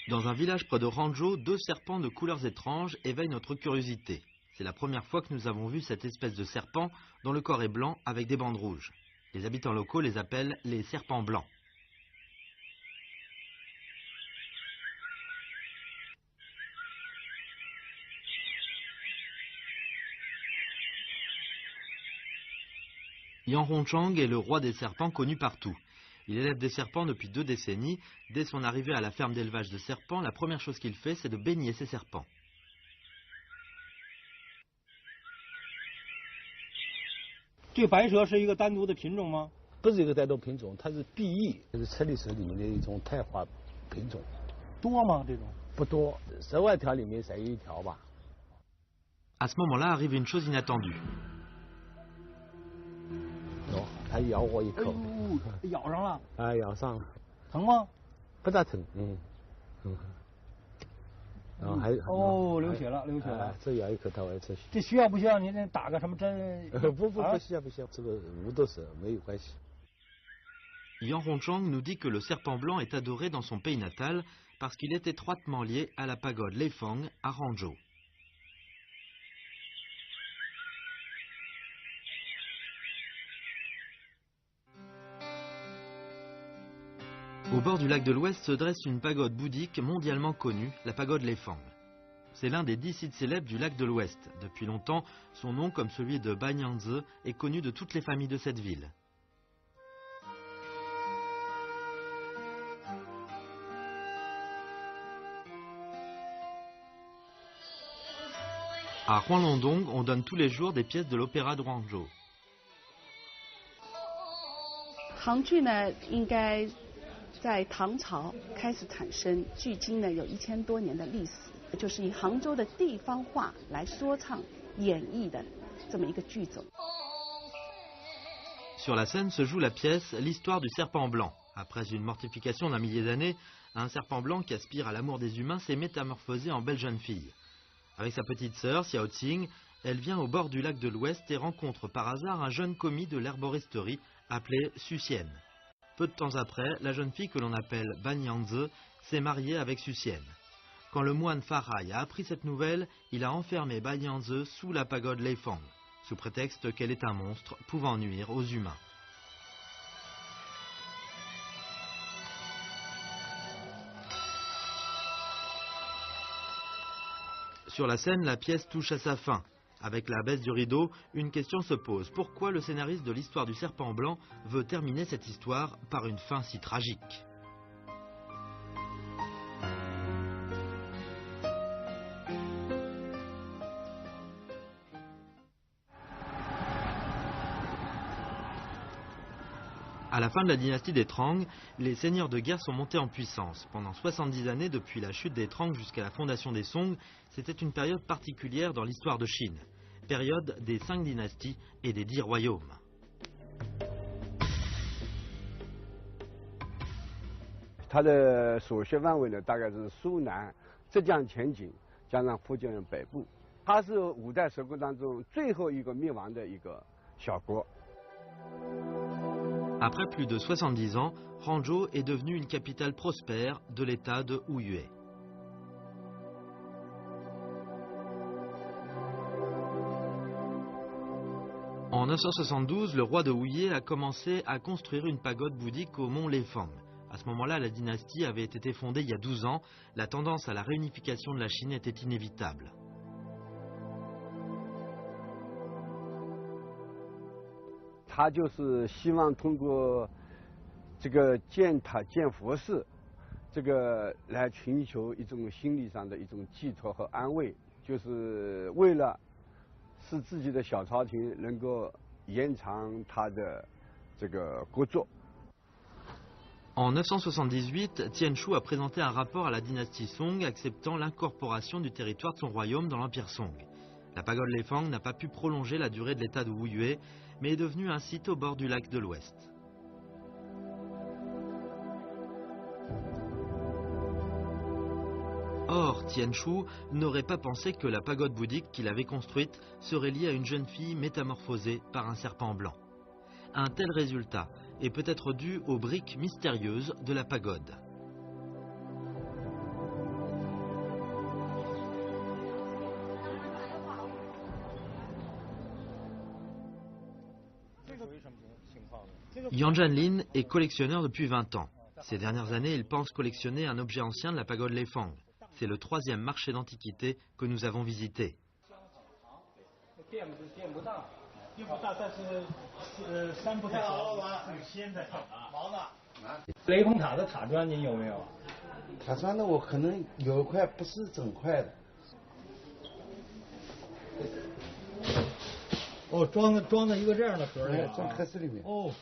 Dans un village près de Hangzhou, deux serpents de couleurs étranges éveillent notre curiosité. C'est la première fois que nous avons vu cette espèce de serpent dont le corps est blanc avec des bandes rouges. Les habitants locaux les appellent les serpents blancs. Yan Hongchang est le roi des serpents connu partout. Il élève des serpents depuis 2 décennies. Dès son arrivée à la ferme d'élevage de serpents, la première chose qu'il fait, c'est de baigner ses serpents. 这个白蛇是一个单独的品种吗？不是一个单独品种，它是碧翼，是车厘蛇里面的一种胎化品种。多吗？这种不多，10万条里面才有1条吧。À ce moment-là arrive une chose inattendue. 哦，它咬我一口。咬上了。啊，咬上了。疼吗？不大疼，然后还哦，流血了，流血了。这咬一口它会出血。这需要不需要您打个什么针？不需要，这个无毒蛇没有关系。Yan Hongchang nous dit que le serpent blanc est adoré dans son pays natal parce qu'il est étroitement lié à la pagode Leifang à Hangzhou. Au bord du lac de l'Ouest se dresse une pagode bouddhique mondialement connue, la pagode Leifang. C'est l'un des 10 sites célèbres du lac de l'Ouest. Depuis longtemps, son nom, comme celui de Banyanze, est connu de toutes les familles de cette ville. À Huanglongdong, on donne tous les jours des pièces de l'opéra de Guangzhou. 杭剧呢，应该在唐朝开始产生，距今呢有1000多年的历史，就是以杭州的地方话来说唱演绎的这么一个剧种。Sur la scène se joue la pièce L'histoire du serpent blanc. Après une mortification d'un millier d'années, un serpent blanc qui aspire à l'amour des humains s'est métamorphosé en belle jeune fille. Avec sa petite sœur, Xiao Qing, elle vient au bord du lac de l'Ouest et rencontre par hasard un jeune commis de l'herboristerie appelé Suxian. Peu de temps après, la jeune fille que l'on appelle Banyanze s'est mariée avec Suxian. Quand le moine Farai a appris cette nouvelle, il a enfermé Banyanze sous la pagode Leifang, sous prétexte qu'elle est un monstre pouvant nuire aux humains. Sur la scène, la pièce touche à sa fin. Avec la baisse du rideau, une question se pose. Pourquoi le scénariste de l'histoire du serpent blanc veut terminer cette histoire par une fin si tragique ? À la fin de la dynastie des Trang, les seigneurs de guerre sont montés en puissance. Pendant 70 années, depuis la chute des Trang jusqu'à la fondation des Song, c'était une période particulière dans l'histoire de Chine. Période des 5 dynasties et des 10 royaumes. Sa的所学范围呢，大概是苏南、浙江前景，加上福建北部。它是5代十国当中最后一个灭亡的一个小国。 Après plus de 70 ans, Hangzhou est devenue une capitale prospère de l'état de Huyue. En 972, le roi de Huyue a commencé à construire une pagode bouddhique au mont Leifang. À ce moment-là, la dynastie avait été fondée il y a 12 ans. La tendance à la réunification de la Chine était inévitable. 他就是希望通过这个建塔建佛寺，这个来寻求一种心理上的一种寄托和安慰，就是为了使自己的小朝廷能够延长他的这个国祚。 En 978, Tianshu a présenté un rapport à la dynastie Song acceptant l'incorporation du territoire de son royaume dans l'empire Song. La pagode Leifang n'a pas pu prolonger la durée de l'état de Huyue, mais est devenue un site au bord du lac de l'Ouest. Or, Tianshu n'aurait pas pensé que la pagode bouddhique qu'il avait construite serait liée à une jeune fille métamorphosée par un serpent blanc. Un tel résultat est peut-être dû aux briques mystérieuses de la pagode. Yang Zhanlin est collectionneur depuis 20 ans. Ces dernières années, il pense collectionner un objet ancien de la pagode Leifang. C'est le 3e marché d'antiquités que nous avons visité. 雷峰塔的塔砖您有没有？塔砖的我可能有一块不是整块的。哦，装在一个这样的盒里，装盒子里面。哦。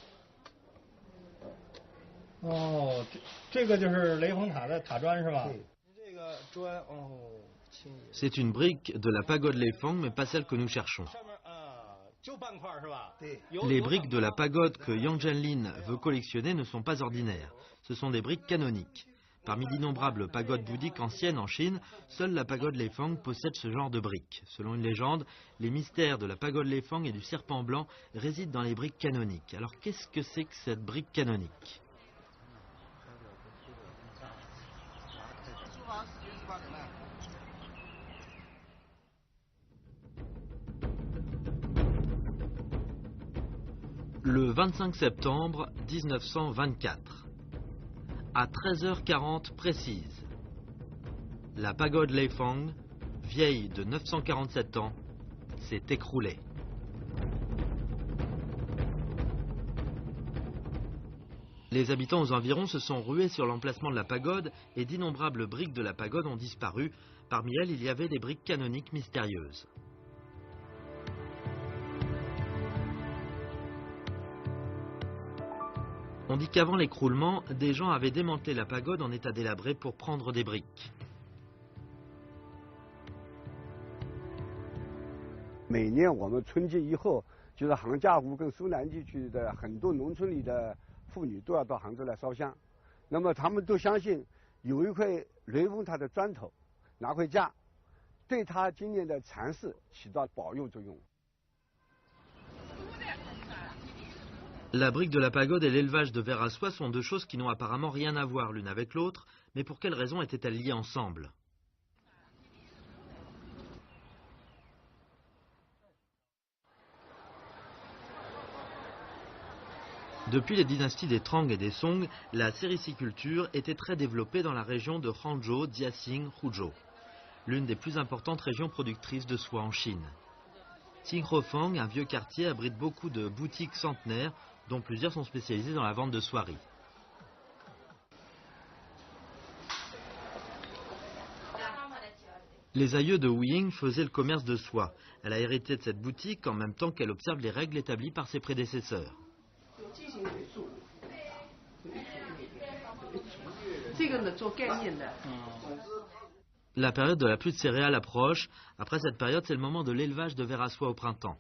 哦，这个就是雷峰塔的塔砖是吧？对。这个砖哦。 C'est une brique de la pagode Leifang, mais pas celle que nous cherchons. Les briques de la pagode que Yang Zhanlin veut collectionner ne sont pas ordinaires. Ce sont des briques canoniques. Parmi d'innombrables pagodes bouddhiques anciennes en Chine, seule la pagode Leifang possède ce genre de briques. Selon une légende, les mystères de la pagode Leifang et du serpent blanc résident dans les briques canoniques. Alors qu'est-ce que c'est que cette brique canonique ? Le 25 septembre 1924, à 13h40 précise, la pagode Leifang, vieille de 947 ans, s'est écroulée. Les habitants aux environs se sont rués sur l'emplacement de la pagode et d'innombrables briques de la pagode ont disparu. Parmi elles, il y avait des briques canoniques mystérieuses. On dit qu'avant l'écroulement, des gens avaient démantelé la pagode en état délabré pour prendre des briques. 每年我们春节以后，就是杭嘉湖跟苏南地区的很多农村里的妇女都要到杭州来烧香，那么他们都相信有一块雷峰塔的砖头拿回家，对他今年的禅事起到保佑作用。 La brique de la pagode et l'élevage de vers à soie sont deux choses qui n'ont apparemment rien à voir l'une avec l'autre, mais pour quelles raisons étaient-elles liées ensemble? Depuis les dynasties des Trang et des Song, la sériciculture était très développée dans la région de Hangzhou, Jiaxing, Huzhou, l'une des plus importantes régions productrices de soie en Chine. Xinhuofang, un vieux quartier, abrite beaucoup de boutiques centenaires, dont plusieurs sont spécialisées dans la vente de soieries. Les aïeux de Wu Ying faisaient le commerce de soie. Elle a hérité de cette boutique en même temps qu'elle observe les règles établies par ses prédécesseurs. La période de la pluie de céréales approche. Après cette période, c'est le moment de l'élevage de vers à soie au printemps.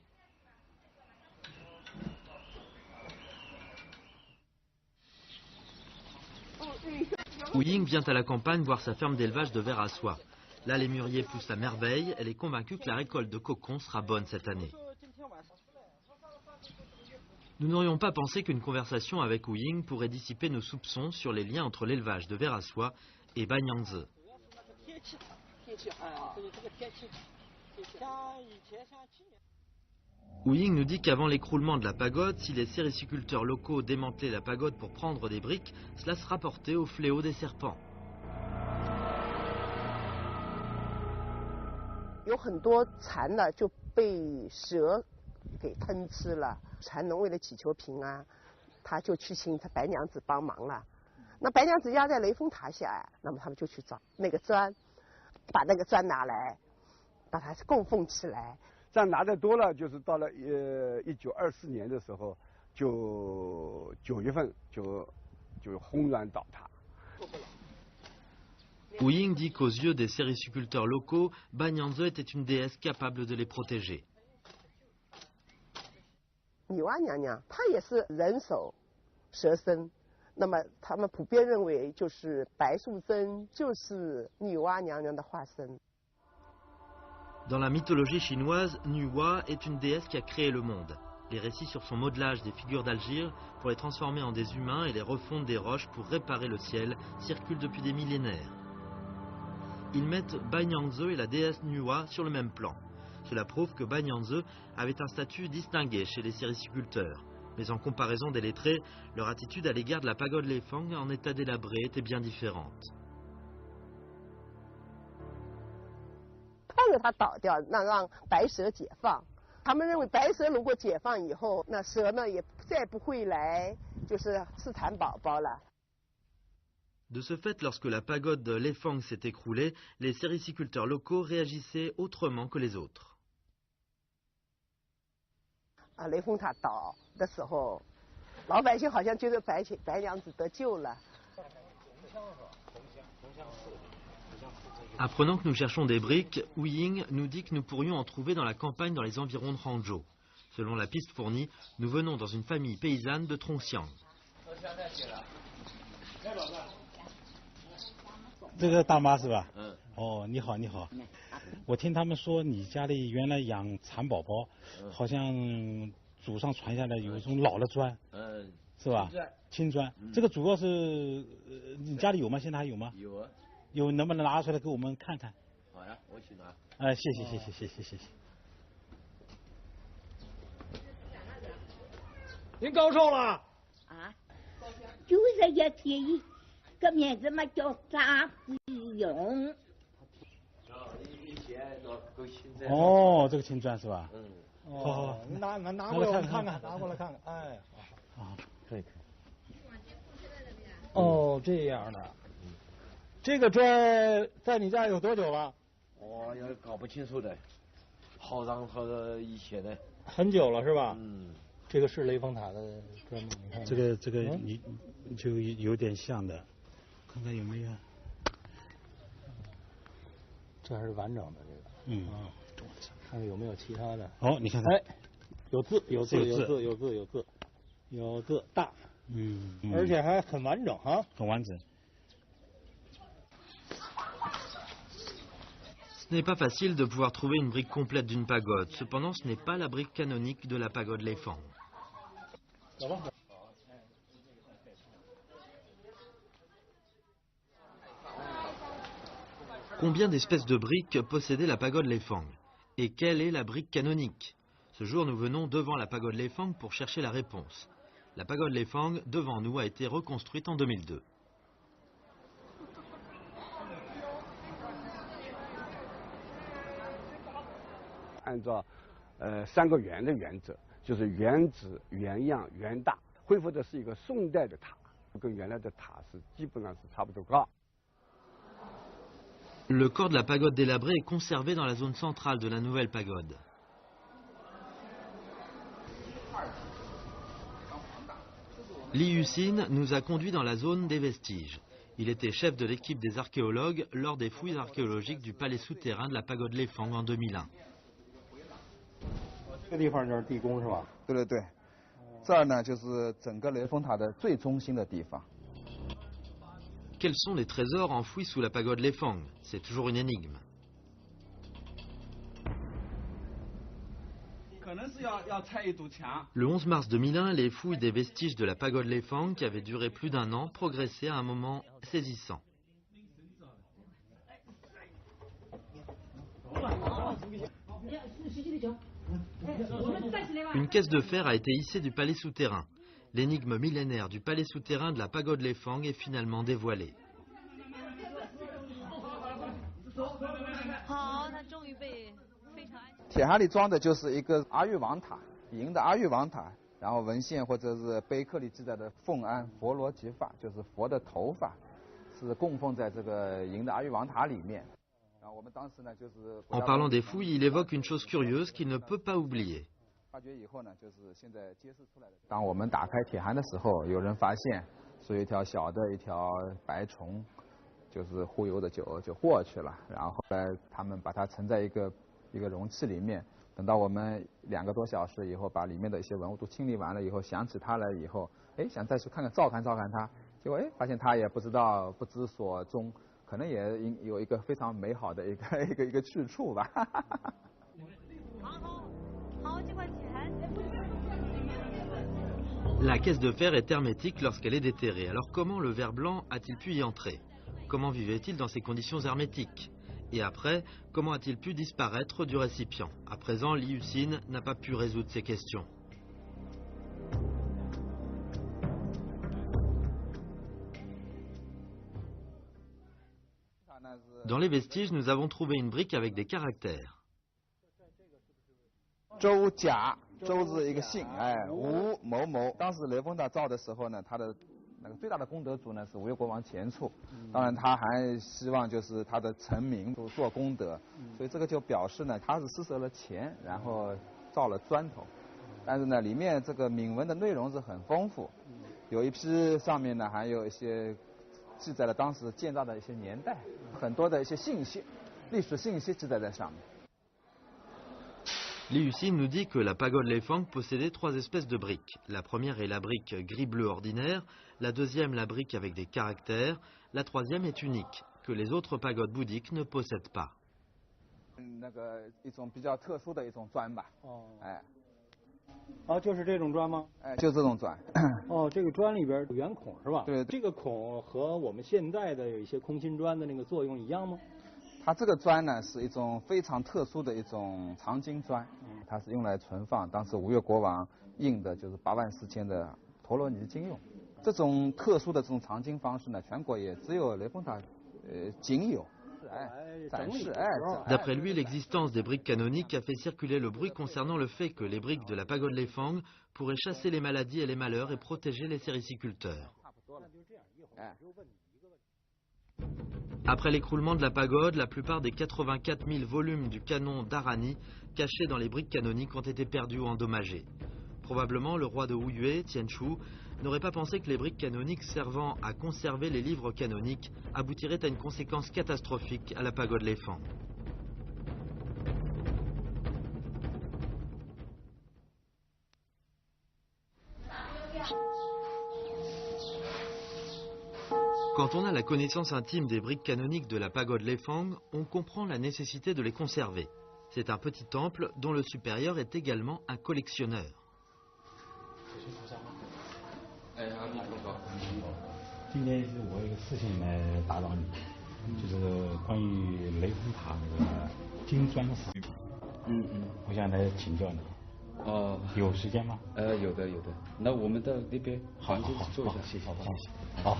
Wu Ying vient à la campagne voir sa ferme d'élevage de vers à soie. Là, les mûriers poussent à merveille. Elle est convaincue que la récolte de cocon sera bonne cette année. Nous n'aurions pas pensé qu'une conversation avec Wu Ying pourrait dissiper nos soupçons sur les liens entre l'élevage de vers à soie et Banyangzi. Wu Ying nous dit qu'avant l'écroulement de la pagode, si les sériciculteurs locaux démantelaient la pagode pour prendre des briques, cela se rapportait au fléau des serpents. 有很多蚕呢就被蛇给吞吃了，蚕农为了祈求平安，他就去请他白娘子帮忙了。那白娘子压在雷峰塔下呀，那么他们就去找那个砖，把那个砖拿来，把它供奉起来。这样拿的多了，就是到了1924年的时候，就9月份就轰然倒塌。 Wu Ying dit qu'aux yeux des sériciculteurs locaux, Banyangzi était une déesse capable de les protéger. 女娲娘娘她也是人首蛇身，那么他们普遍认为就是白素贞就是女娲娘娘的化身。 Dans la mythologie chinoise, Nuwa est une déesse qui a créé le monde. Les récits sur son modelage des figures d'Algyr pour les transformer en des humains et les refondre des roches pour réparer le ciel circulent depuis des millénaires. Ils mettent Banyangzi et la déesse Nuwa sur le même plan. Cela prouve que Banyangzi avait un statut distingué chez les sériciculteurs. Mais en comparaison des lettrés, leur attitude à l'égard de la pagode Lefang en état délabré était bien différente. 看着它倒掉，让白蛇解放。他们认为白蛇如果解放以后，那蛇呢也再不会来就是刺残宝宝了。 De ce fait, lorsque la pagode de Lefang s'est écroulée, les sériciculteurs locaux réagissaient autrement que les autres. 雷峰塔倒的时候，老百姓好像觉得白娘子得救了。 Apprenant que nous cherchons des briques, Wu Ying nous dit que nous pourrions en trouver dans la campagne dans les environs de Hangzhou. Selon la piste fournie, nous venons dans une famille paysanne de Trongxiang. 这个大妈是吧？哦，你好，你好。我听他们说你家里原来养蚕宝宝，好像祖上传下来有一种老的砖，是吧？青砖。这个主要是你家里有吗？现在还有吗？有啊。有，能不能拿出来给我们看看？好呀，我去拿。谢谢谢谢谢谢谢谢。您高寿了？啊，91天。 个名字嘛叫张子勇。哦，这个青砖是吧？嗯。好好，拿过来我们看看，拿过来看看。哎，啊，可以。哦，这样的。这个砖在你家有多久了？我也搞不清楚的，好长好长以前的。很久了是吧？嗯。这个是雷峰塔的砖吗？你看。这个你就有点像的。 看看有没有，这还是完整的这个。嗯啊，看看有没有其他的。哦，你看看，哎，有字，有字，有字，有字，有字，有字大。嗯，而且还很完整哈。很完整。 Ce n'est pas facile de pouvoir trouver une brique complète d'une pagode. Cependant, ce n'est pas la brique canonique de la pagode Lefang. Combien d'espèces de briques possédait la pagode Lefang? Et quelle est la brique canonique? Ce jour, nous venons devant la pagode Lefang pour chercher la réponse. La pagode Lefang, devant nous, a été reconstruite en 2002. 按照3个圆的原则，就是原址、原样、原大，恢复的是一个宋代的塔，跟原来的塔是基本上是差不多高。 Le corps de la pagode délabrée est conservé dans la zone centrale de la nouvelle pagode. Li Yuxin nous a conduits dans la zone des vestiges. Il était chef de l'équipe des archéologues lors des fouilles archéologiques du palais souterrain de la pagode Lefang en 2001. 这个地方就是地宫是吧？对对对，这儿呢就是整个雷峰塔的最中心的地方。 Quels sont les trésors enfouis sous la pagode Lefang? C'est toujours une énigme. Le 11 mars 2001, les fouilles des vestiges de la pagode Lefang, qui avaient duré plus d'1 an, progressaient à un moment saisissant. Une caisse de fer a été hissée du palais souterrain. L'énigme millénaire du palais souterrain de la pagode Lefang est finalement dévoilée. 铁函里装的就是一个阿育王塔，银的阿育王塔，然后文献或者是碑刻里记载的凤安佛罗吉发，就是佛的头发，是供奉在这个银的阿育王塔里面。然后我们当时呢就是。En parlant des fouilles, il évoque une chose curieuse qu'il ne peut pas oublier. 发掘以后呢，就是现在揭示出来的。当我们打开铁函的时候，有人发现是有一条小的一条白虫，就是忽悠的就过去了。然后后来他们把它盛在一个容器里面，等到我们2个多小时以后，把里面的一些文物都清理完了以后，想起它来以后，哎，想再去看看照看它，结果哎发现它也不知所踪，可能也有一个非常美好的一个去处吧。La caisse de fer est hermétique lorsqu'elle est déterrée. Alors comment le ver blanc a-t-il pu y entrer? Comment vivait-il dans ces conditions hermétiques? Et après, comment a-t-il pu disparaître du récipient? À présent, Li Yuxin n'a pas pu résoudre ces questions. Dans les vestiges, nous avons trouvé une brique avec des caractères. 周甲，周字一个姓，吴某某。当时雷峰塔造的时候呢，他的那个最大的功德主呢是吴越国王钱俶，当然他还希望就是他的臣民都做功德，所以这个就表示呢他是施舍了钱，然后造了砖头，但是呢里面这个铭文的内容是很丰富，有一批上面呢还有一些记载了当时建造的一些年代，很多的一些信息，历史信息记载在上面。 Li Yuxin nous dit que la pagode Lefang possédait 3 espèces de briques. La première est la brique gris-bleu ordinaire, la deuxième la brique avec des caractères, la troisième est unique, que les autres pagodes bouddhiques ne possèdent pas. 那个一种比较特殊的一种砖吧。就是这种砖吗？就这种砖。这个砖里边有圆孔是吧？对。这个孔和我们现在的有一些空心砖的那个作用一样吗？ 它这个砖呢是一种非常特殊的一种藏经砖，它是用来存放当时吴越国王印的就是84000的陀罗尼经用。这种特殊的这种藏经方式呢，全国也只有雷峰塔仅有。D'après lui, l'existence des briques canoniques a fait circuler le bruit concernant le fait que les briques de la pagode Lefang pourraient chasser les maladies et les malheurs et protéger les sériciculteurs. Après l'écroulement de la pagode, la plupart des 84 000 volumes du canon d'Arani cachés dans les briques canoniques ont été perdus ou endommagés. Probablement, le roi de Wuyue, Tianchu, n'aurait pas pensé que les briques canoniques servant à conserver les livres canoniques aboutiraient à une conséquence catastrophique à la pagode Lefang. Quand on a la connaissance intime des briques canoniques de la pagode Lefang, on comprend la nécessité de les conserver. C'est un petit temple dont le supérieur est également un collectionneur. 今天是我有个事情来打扰你，就是关于雷峰塔那个金砖石品。我想来请教你。有时间吗？有的。那我们到那边房间去坐一下，谢谢。好，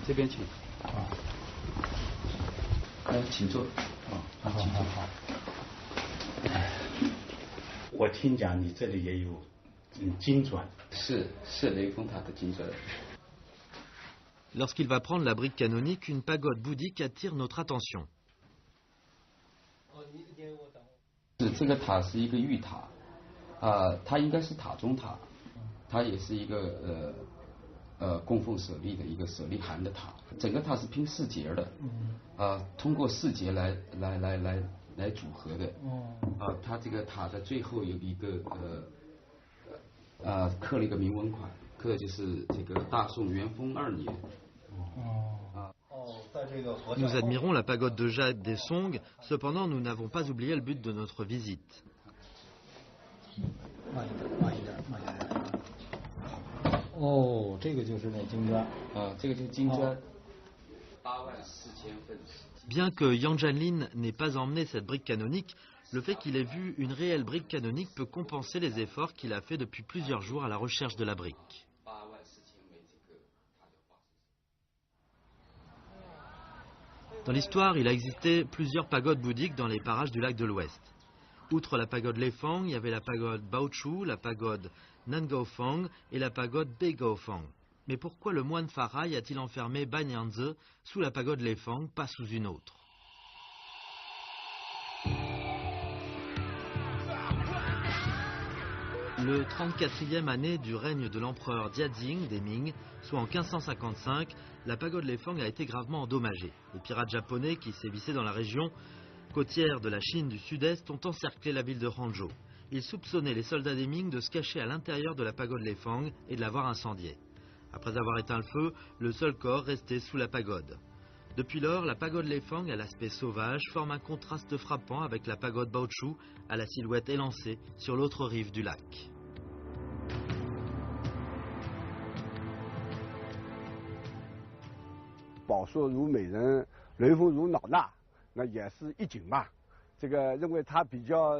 这边请。请坐。请坐。好。我听讲你这里也有金砖。是雷峰塔的金砖。 Lorsqu'il va prendre la brique canonique, une pagode bouddhique attire notre attention. 这个塔是一个玉塔，它应该是塔中塔，它也是一个供奉舍利的一个舍利函的塔。整个塔是拼4节的，通过4节来组合的。它这个塔的最后有一个刻了一个铭文款，刻的就是这个大宋元丰2年。Nous admirons la pagode de jade des Song, cependant nous n'avons pas oublié le but de notre visite. Bien que Yang Jianlin n'ait pas emmené cette brique canonique, le fait qu'il ait vu une réelle brique canonique peut compenser les efforts qu'il a fait depuis plusieurs jours à la recherche de la brique. Dans l'histoire, il a existé plusieurs pagodes bouddhiques dans les parages du lac de l'Ouest. Outre la pagode Lefang, il y avait la pagode Baochu, la pagode Nangaofang et la pagode Beigaofang. Mais pourquoi le moine Farai a-t-il enfermé Banyanze sous la pagode Lefang, pas sous une autre? Le 34e année du règne de l'empereur Diazing des Ming, soit en 1555, la pagode Lefang a été gravement endommagée. Les pirates japonais qui sévissaient dans la région côtière de la Chine du Sud-Est ont encerclé la ville de Hangzhou. Ils soupçonnaient les soldats des Ming de se cacher à l'intérieur de la pagode Lefang et de l'avoir incendiée. Après avoir éteint le feu, le seul corps restait sous la pagode. Depuis lors, la pagode Lefang, à l'aspect sauvage, forme un contraste frappant avec la pagode Baochu, à la silhouette élancée sur l'autre rive du lac. Baosu 如美人，雷锋如老大，那也是一景吧。这个认为他比较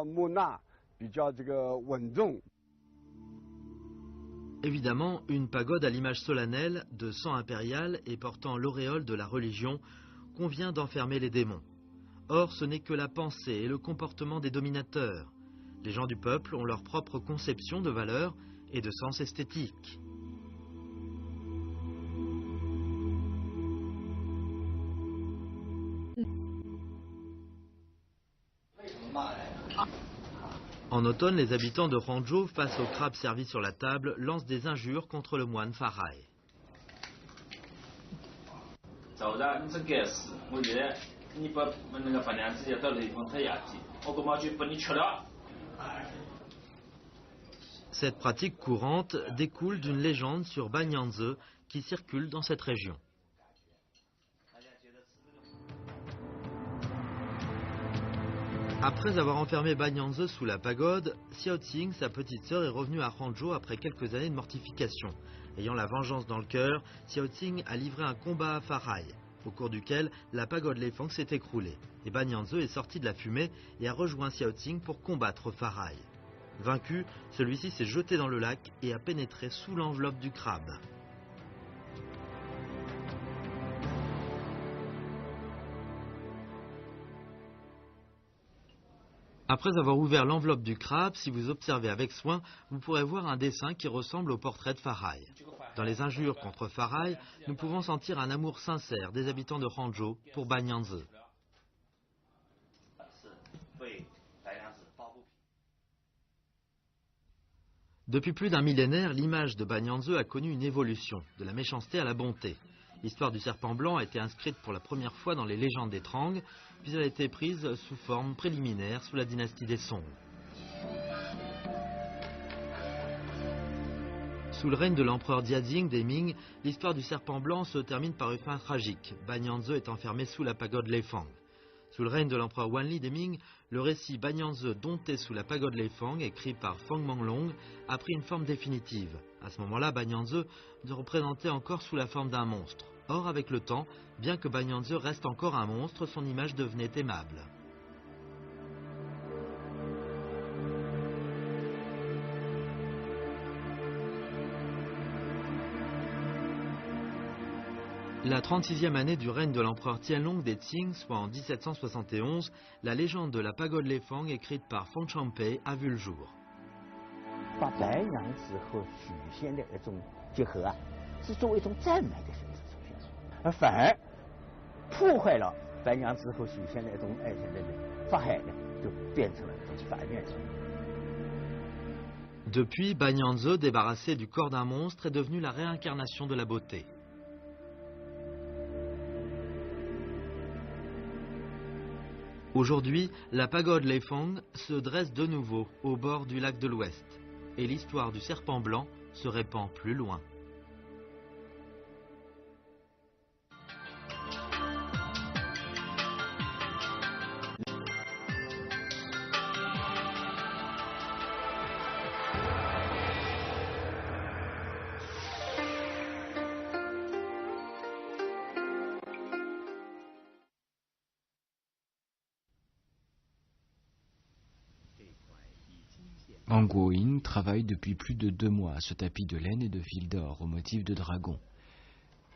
木讷，比较这个稳重。Évidemment, une pagode à l'image solennelle de sang impérial et portant l'auréole de la religion convient d'enfermer les démons. Or, ce n'est que la pensée et le comportement des dominateurs. Les gens du peuple ont leur propre conception de valeur et de sens esthétique. En automne, les habitants de Hangzhou, face aux crabes servis sur la table, lancent des injures contre le moine Farai. Cette pratique courante découle d'une légende sur Banyanze qui circule dans cette région. Après avoir enfermé Banyanze sous la pagode, Xiaoqing, sa petite sœur, est revenue à Hangzhou après quelques années de mortification. Ayant la vengeance dans le cœur, Xiaoqing a livré un combat à Farai, au cours duquel la pagode Leifang s'est écroulée. Et Banyanze est sorti de la fumée et a rejoint Xiaoqing pour combattre Farai. Vaincu, celui-ci s'est jeté dans le lac et a pénétré sous l'enveloppe du crabe. Après avoir ouvert l'enveloppe du crabe, si vous observez avec soin, vous pourrez voir un dessin qui ressemble au portrait de Farai. Dans les injures contre Farai, nous pouvons sentir un amour sincère des habitants de Hangzhou pour Banyanze. Depuis plus d'un millénaire, l'image de Banyanze a connu une évolution, de la méchanceté à la bonté. L'histoire du serpent blanc a été inscrite pour la première fois dans les légendes des Trang, puis elle a été prise sous forme préliminaire sous la dynastie des Song. Sous le règne de l'empereur Jiazing des Ming, l'histoire du serpent blanc se termine par une fin tragique. Banyanze est enfermé sous la pagode Leifang. Sous le règne de l'empereur Wanli des Ming, le récit Banyanze dompté sous la pagode Leifang, écrit par Feng Manglong, a pris une forme définitive. À ce moment-là, Banyanze représentait encore sous la forme d'un monstre. Or, avec le temps, bien que Banyanze reste encore un monstre, son image devenait aimable. La 36e année du règne de l'empereur Tianlong des Qing, soit en 1771, la légende de la pagode Leifang, écrite par Feng Chanpei, a vu le jour. Depuis, Banyanze, débarrassé du corps d'un monstre, est devenu la réincarnation de la beauté. Aujourd'hui, la pagode Leifang se dresse de nouveau au bord du lac de l'Ouest, et l'histoire du serpent blanc se répand plus loin. Wang Guoyin travaille depuis plus de 2 mois à ce tapis de laine et de fil d'or au motif de dragon.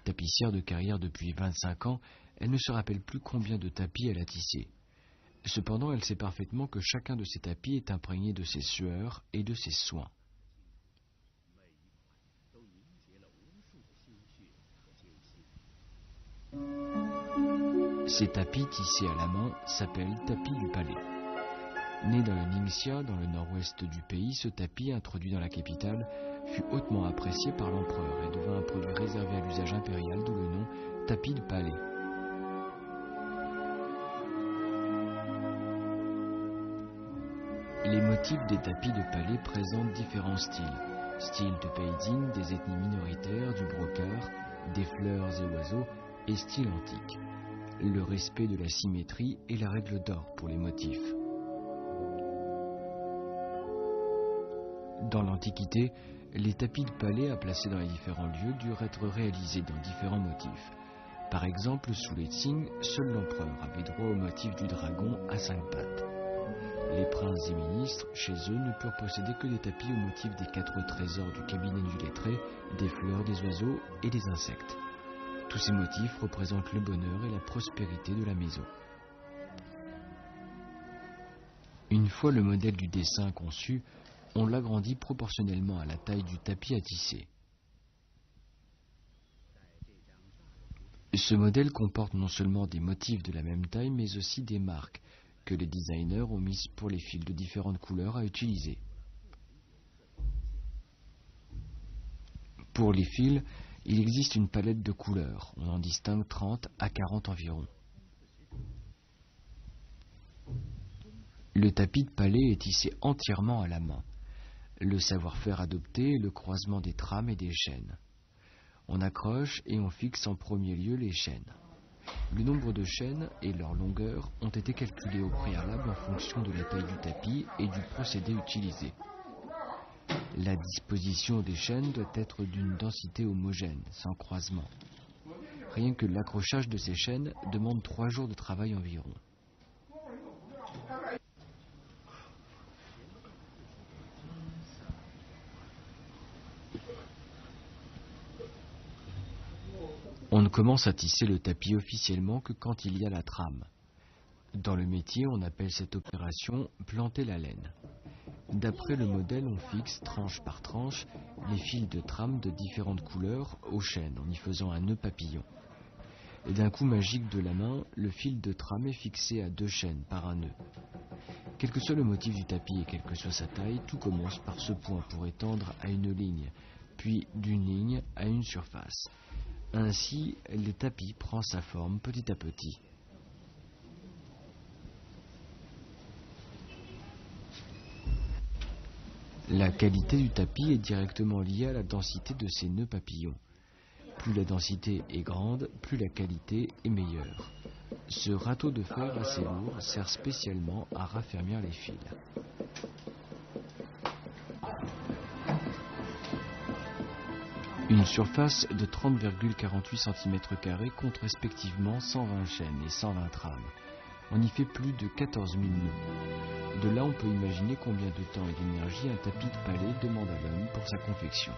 Tapissière de carrière depuis 25 ans, elle ne se rappelle plus combien de tapis elle a tissé. Cependant, elle sait parfaitement que chacun de ces tapis est imprégné de ses sueurs et de ses soins. Ces tapis tissés à la main s'appellent tapis du palais. Né dans le Ningxia, dans le nord-ouest du pays, ce tapis, introduit dans la capitale, fut hautement apprécié par l'empereur et devint un produit réservé à l'usage impérial, d'où le nom tapis de palais. Les motifs des tapis de palais présentent différents styles. Style de Peiding, des ethnies minoritaires, du brocart, des fleurs et oiseaux, et style antique. Le respect de la symétrie est la règle d'or pour les motifs. Dans l'Antiquité, les tapis de palais à placer dans les différents lieux durent être réalisés dans différents motifs. Par exemple, sous les Qing, seul l'empereur avait droit au motif du dragon à 5 pattes. Les princes et ministres, chez eux, ne purent posséder que des tapis au motif des 4 trésors du cabinet du lettré, des fleurs, des oiseaux et des insectes. Tous ces motifs représentent le bonheur et la prospérité de la maison. Une fois le modèle du dessin conçu, on l'agrandit proportionnellement à la taille du tapis à tisser. Ce modèle comporte non seulement des motifs de la même taille, mais aussi des marques que les designers ont mises pour les fils de différentes couleurs à utiliser. Pour les fils, il existe une palette de couleurs. On en distingue 30 à 40 environ. Le tapis de palais est tissé entièrement à la main. Le savoir-faire adopté est le croisement des trames et des chaînes. On accroche et on fixe en premier lieu les chaînes. Le nombre de chaînes et leur longueur ont été calculés au préalable en fonction de la taille du tapis et du procédé utilisé. La disposition des chaînes doit être d'une densité homogène, sans croisement. Rien que l'accrochage de ces chaînes demande 3 jours de travail environ. On ne commence à tisser le tapis officiellement que quand il y a la trame. Dans le métier, on appelle cette opération planter la laine. D'après le modèle, on fixe, tranche par tranche, les fils de trame de différentes couleurs aux chaînes en y faisant un nœud papillon. Et d'un coup magique de la main, le fil de trame est fixé à 2 chaînes par un nœud. Quel que soit le motif du tapis et quelle que soit sa taille, tout commence par ce point pour étendre à une ligne, puis d'une ligne à une surface. Ainsi, le tapis prend sa forme petit à petit. La qualité du tapis est directement liée à la densité de ses nœuds papillons. Plus la densité est grande, plus la qualité est meilleure. Ce râteau de fer assez lourd sert spécialement à raffermir les fils. Une surface de 30,48 cm² compte respectivement 120 chaînes et 120 trames. On y fait plus de 14 000 nœuds. De là, on peut imaginer combien de temps et d'énergie un tapis de palais demande à l'homme pour sa confection.